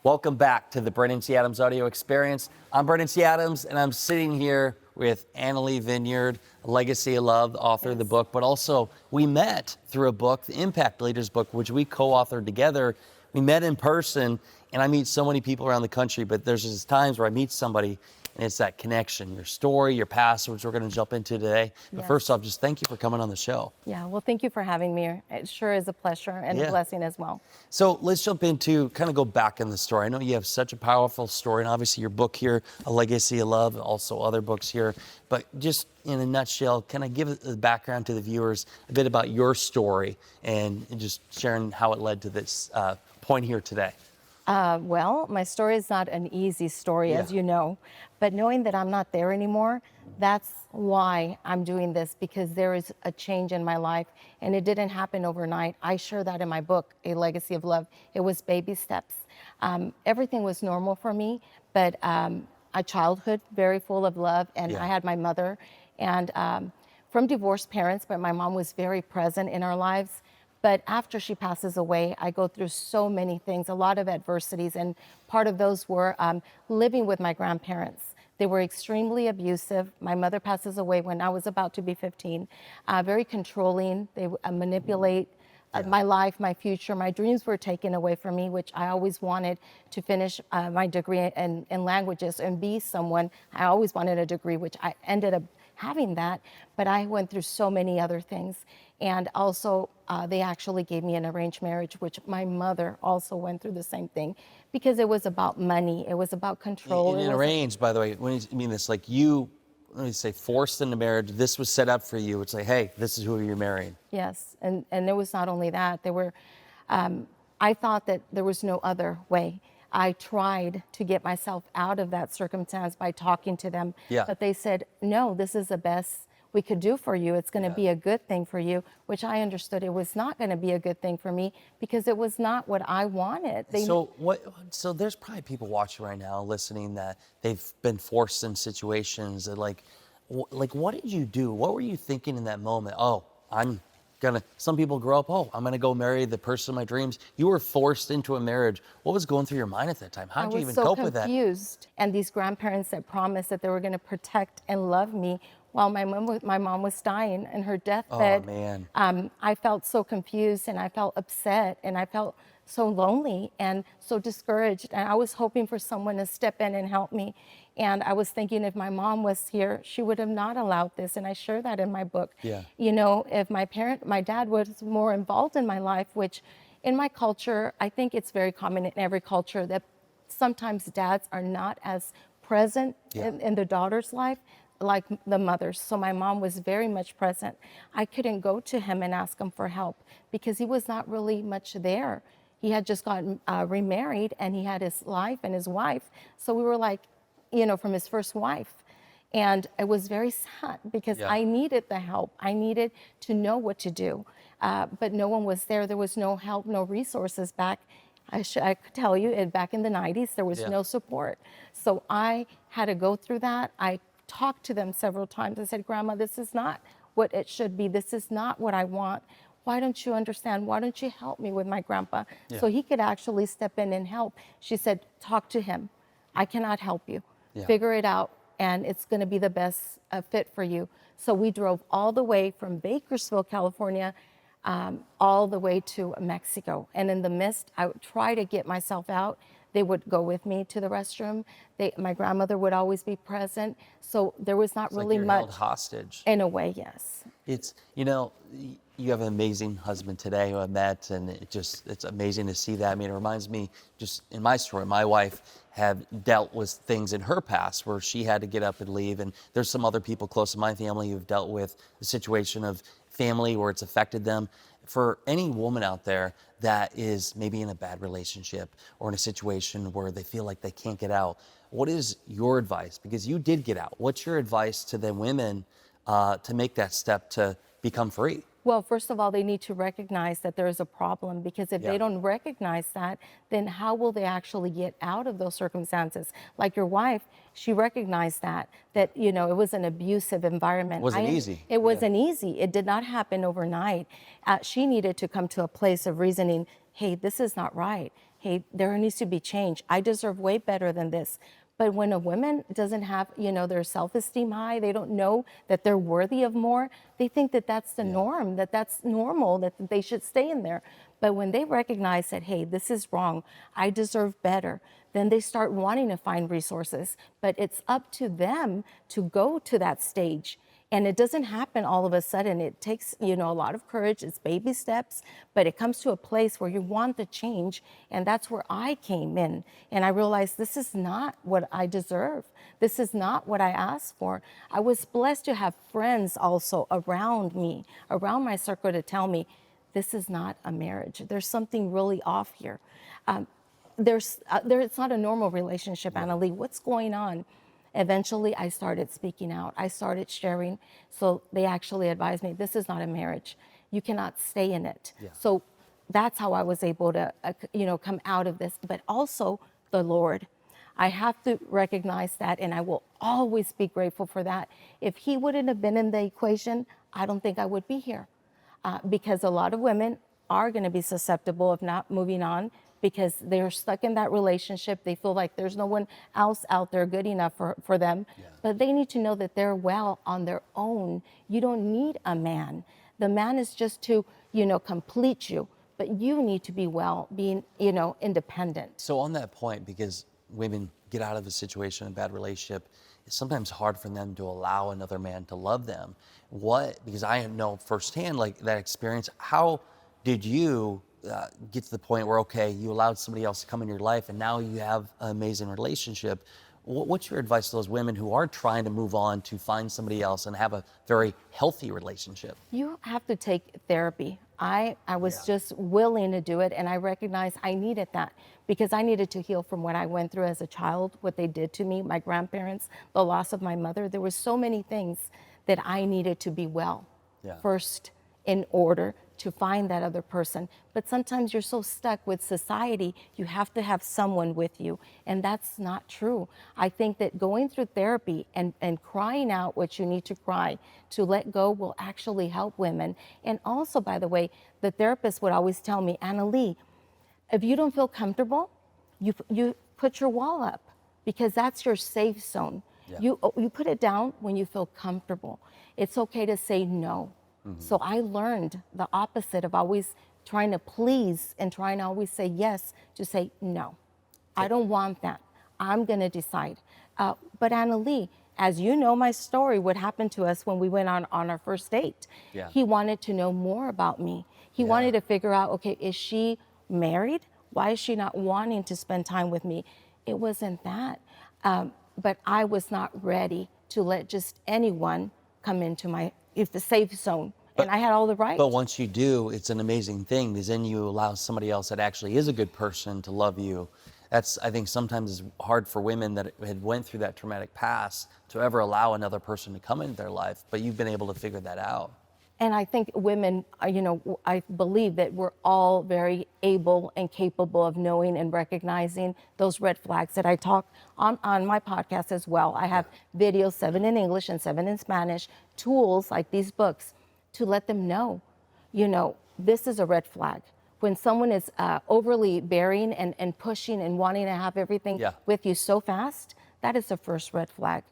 Welcome back to the Brendan C. Adams audio experience. I'm Brendan C. Adams, and I'm sitting here with Analee Vinyard, Legacy of Love, the author of the book, but also we met through a book, the Impact Leaders book, which we co-authored together. We met in person, and I meet so many people around the country, but there's just times where I meet somebody and it's that connection, your story, your past, which we're going to jump into today. But first off, just thank you for coming on the show. Yeah, well, thank you for having me. It sure is a pleasure and a blessing as well. So let's jump into, kind of go back in the story. I know you have such a powerful story, and obviously your book here, A Legacy of Love, also other books here. But just in a nutshell, can I give the background to the viewers a bit about your story and just sharing how it led to this point here today? Well, my story is not an easy story, as you know, but knowing that I'm not there anymore, that's why I'm doing this, because there is a change in my life, and it didn't happen overnight. I share that in my book, A Legacy of Love. It was baby steps. Everything was normal for me, but a childhood very full of love, and I had my mother, and from divorced parents, but my mom was very present in our lives. But after she passes away, I go through so many things, a lot of adversities, and part of those were living with my grandparents. They were extremely abusive. My mother passes away when I was about to be 15, very controlling. They manipulate my life, my future. My dreams were taken away from me, which I always wanted to finish my degree in languages and be someone. I always wanted a degree, which I ended up having that, but I went through so many other things. And also, they actually gave me an arranged marriage, which my mother also went through the same thing, because it was about money, it was about control. And arranged, by the way, when you mean this, like you, let me say, forced into marriage, this was set up for you. It's like, hey, this is who you're marrying. Yes, and there was not only that, there were, I thought that there was no other way. I tried to get myself out of that circumstance by talking to them, but they said, no, this is the best we could do for you. It's going to be a good thing for you, which I understood it was not going to be a good thing for me, because it was not what I wanted. So there's probably people watching right now, listening, that they've been forced in situations that like what did you do? What were you thinking in that moment? Oh, some people grow up, oh, I'm gonna go marry the person of my dreams. You were forced into a marriage. What was going through your mind at that time? How did you even cope with that? I was so confused. And these grandparents that promised that they were gonna protect and love me while my mom was dying in her deathbed. Oh, man. I felt so confused, and I felt upset, and I felt so lonely and so discouraged. And I was hoping for someone to step in and help me. And I was thinking, if my mom was here, she would have not allowed this. And I share that in my book. You know, if my dad was more involved in my life, which in my culture, I think it's very common in every culture that sometimes dads are not as present in their daughter's life like the mothers. So my mom was very much present. I couldn't go to him and ask him for help because he was not really much there. He had just gotten remarried, and he had his life and his wife. So we were like, you know, from his first wife. And it was very sad because I needed the help. I needed to know what to do. But no one was there. There was no help, no resources back. I could tell you, back in the 90s, there was no support. So I had to go through that. I talked to them several times. I said, Grandma, this is not what it should be. This is not what I want. Why don't you understand? Why don't you help me with my grandpa? So he could actually step in and help. She said, talk to him. I cannot help you. Figure it out, and it's going to be the best fit for you. So we drove all the way from Bakersfield, California, all the way to Mexico. And in the midst, I would try to get myself out. They would go with me to the restroom. My grandmother would always be present. So there was not really much. Held hostage. In a way, yes. It's, you know, you have an amazing husband today who I met, and it's amazing to see that. I mean, it reminds me, just in my story, my wife had dealt with things in her past where she had to get up and leave. And there's some other people close to my family who've dealt with the situation of family where it's affected them. For any woman out there that is maybe in a bad relationship or in a situation where they feel like they can't get out, what is your advice? Because you did get out. What's your advice to the women to make that step to become free? Well, first of all, they need to recognize that there is a problem, because if they don't recognize that, then how will they actually get out of those circumstances? Like your wife, she recognized that, you know, it was an abusive environment. It wasn't easy. It wasn't easy. It did not happen overnight. She needed to come to a place of reasoning, hey, this is not right. hey, there needs to be change. I deserve way better than this. But when a woman doesn't have, their self-esteem high, they don't know that they're worthy of more, they think that that's the norm, that that's normal, that they should stay in there. But when they recognize that, hey, this is wrong, I deserve better, then they start wanting to find resources. But it's up to them to go to that stage. And it doesn't happen all of a sudden. It takes, a lot of courage. It's baby steps, but it comes to a place where you want the change. And that's where I came in. And I realized this is not what I deserve. This is not what I asked for. I was blessed to have friends also around me, around my circle, to tell me, this is not a marriage. There's something really off here. It's not a normal relationship, Analee. What's going on? Eventually, I started speaking out. I started sharing. So they actually advised me, this is not a marriage. You cannot stay in it. So that's how I was able to, come out of this. But also the Lord. I have to recognize that, and I will always be grateful for that. If he wouldn't have been in the equation, I don't think I would be here. Because a lot of women are going to be susceptible of not moving on because they're stuck in that relationship. They feel like there's no one else out there good enough for them. But they need to know that they're well on their own. You don't need a man. The man is just to, complete you. But you need to be well, being, independent. So on that point, because women get out of a situation, a bad relationship, it's sometimes hard for them to allow another man to love them. Because I know firsthand, like that experience, how did you get to the point where, okay, you allowed somebody else to come in your life and now you have an amazing relationship? What's your advice to those women who are trying to move on to find somebody else and have a very healthy relationship? You have to take therapy. I was just willing to do it, and I recognized I needed that because I needed to heal from what I went through as a child, what they did to me, my grandparents, the loss of my mother. There were so many things that I needed to be well first in order to find that other person. But sometimes you're so stuck with society, you have to have someone with you. And that's not true. I think that going through therapy and crying out what you need to cry to let go will actually help women. And also, by the way, the therapist would always tell me, Analee, if you don't feel comfortable, you put your wall up because that's your safe zone. You put it down when you feel comfortable. It's okay to say no. So I learned the opposite of always trying to please and trying to always say yes, to say no. I don't want that. I'm going to decide. But Analee, as you know my story, what happened to us when we went on our first date, he wanted to know more about me. He wanted to figure out, okay, is she married? Why is she not wanting to spend time with me? It wasn't that. But I was not ready to let just anyone come into my the safe zone. And I had all the rights. But once you do, it's an amazing thing because then you allow somebody else that actually is a good person to love you. That's, I think, sometimes is hard for women that had went through that traumatic past to ever allow another person to come into their life. But you've been able to figure that out. And I think women, I believe that we're all very able and capable of knowing and recognizing those red flags that I talk on my podcast as well. I have videos, 7 in English and 7 in Spanish, tools like these books to let them know, this is a red flag. When someone is overly bearing and pushing and wanting to have everything with you so fast, that is the first red flag.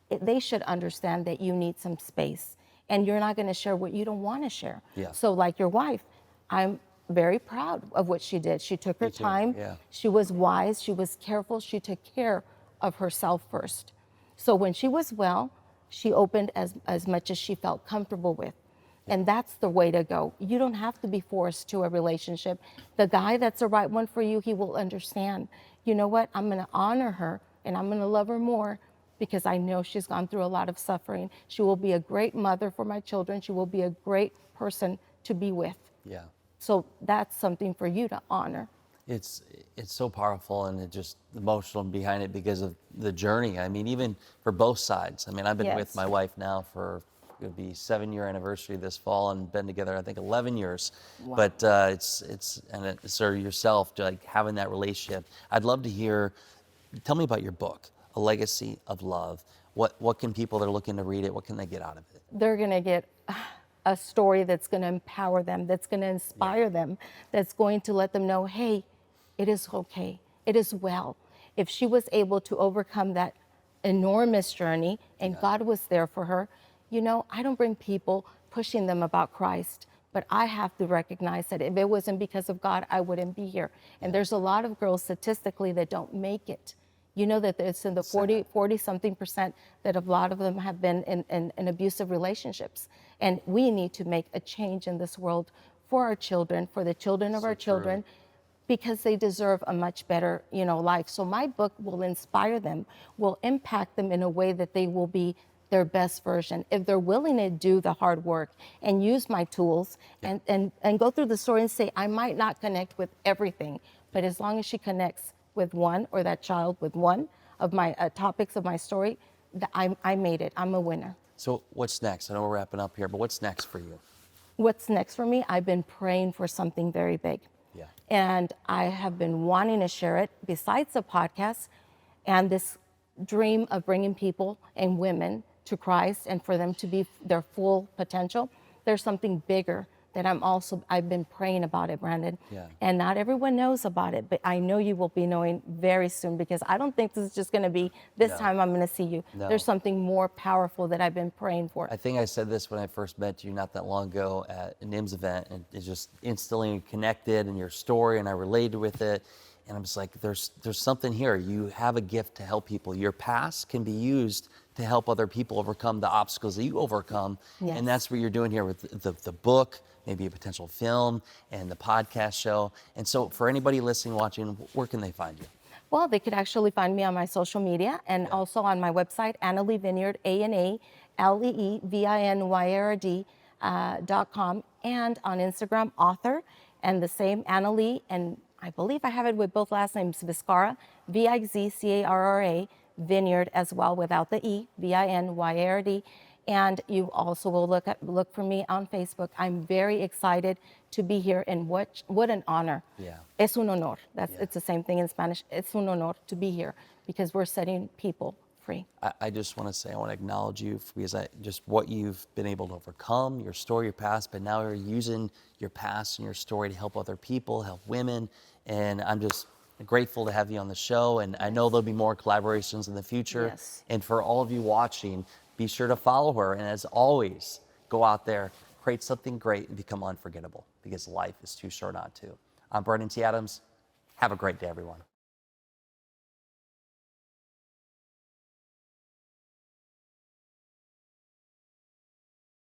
They should understand that you need some space. And you're not going to share what you don't want to share. So like your wife, I'm very proud of what she did. She took her time. She was wise. She was careful. She took care of herself first. So when she was well, she opened as much as she felt comfortable with. And that's the way to go. You don't have to be forced to a relationship. The guy that's the right one for you, he will understand. You know what? I'm going to honor her and I'm going to love her more, because I know she's gone through a lot of suffering. She will be a great mother for my children. She will be a great person to be with. So that's something for you to honor. It's so powerful, and it's just emotional behind it because of the journey. I mean, even for both sides. I mean, I've been with my wife now for, it'll be 7-year anniversary this fall, and been together, I think, 11 years. But so yourself, like having that relationship. I'd love to hear, tell me about your book, A Legacy of Love. What can people that are looking to read it, what can they get out of it? They're going to get a story that's going to empower them, that's going to inspire them, that's going to let them know, hey, it is okay. It is well. If she was able to overcome that enormous journey and God was there for her, you know, I don't bring people pushing them about Christ, but I have to recognize that if it wasn't because of God, I wouldn't be here. And there's a lot of girls statistically that don't make it. You know that it's in the 40 something percent that a lot of them have been in abusive relationships. And we need to make a change in this world for our children, for the children of our children, because they deserve a much better, you know, life. So my book will inspire them, will impact them in a way that they will be their best version if they're willing to do the hard work and use my tools and go through the story and say, I might not connect with everything, but as long as she connects with one, or that child with one of my topics of my story, I made it. I'm a winner. So what's next? I know we're wrapping up here, but what's next for you? What's next for me? I've been praying for something very big. Yeah. And I have been wanting to share it besides the podcast and this dream of bringing people and women to Christ and for them to be their full potential. There's something bigger that I've been praying about it, Brandon. Yeah. And not everyone knows about it, but I know you will be knowing very soon, because I don't think this is just going to be this time I'm going to see you. No. There's something more powerful that I've been praying for. I think I said this when I first met you not that long ago at a NIMS event, and it just instantly connected in your story, and I related with it. And I'm just like, there's something here. You have a gift to help people. Your past can be used to help other people overcome the obstacles that you overcome. Yes. And that's what you're doing here with the book, maybe a potential film, and the podcast show. And so for anybody listening, watching, where can they find you? Well, they could actually find me on my social media and also on my website, Analee Vinyard, ANALEEVINYARD.com, and on Instagram, author, and the same Analee, and I believe I have it with both last names, Vizcarra, Vizcarra, Vineyard as well, without the E, VINYARD. And you also will look for me on Facebook. I'm very excited to be here, and what an honor. Yeah. Es un honor. It's the same thing in Spanish. Es un honor to be here, because we're setting people free. I just want to say, I want to acknowledge you because just what you've been able to overcome, your story, your past, but now you're using your past and your story to help other people, help women. And I'm just grateful to have you on the show. And I know there'll be more collaborations in the future. Yes. And for all of you watching, be sure to follow her. And as always, go out there, create something great, and become unforgettable, because life is too short not to. I'm Brendan T. Adams. Have a great day, everyone.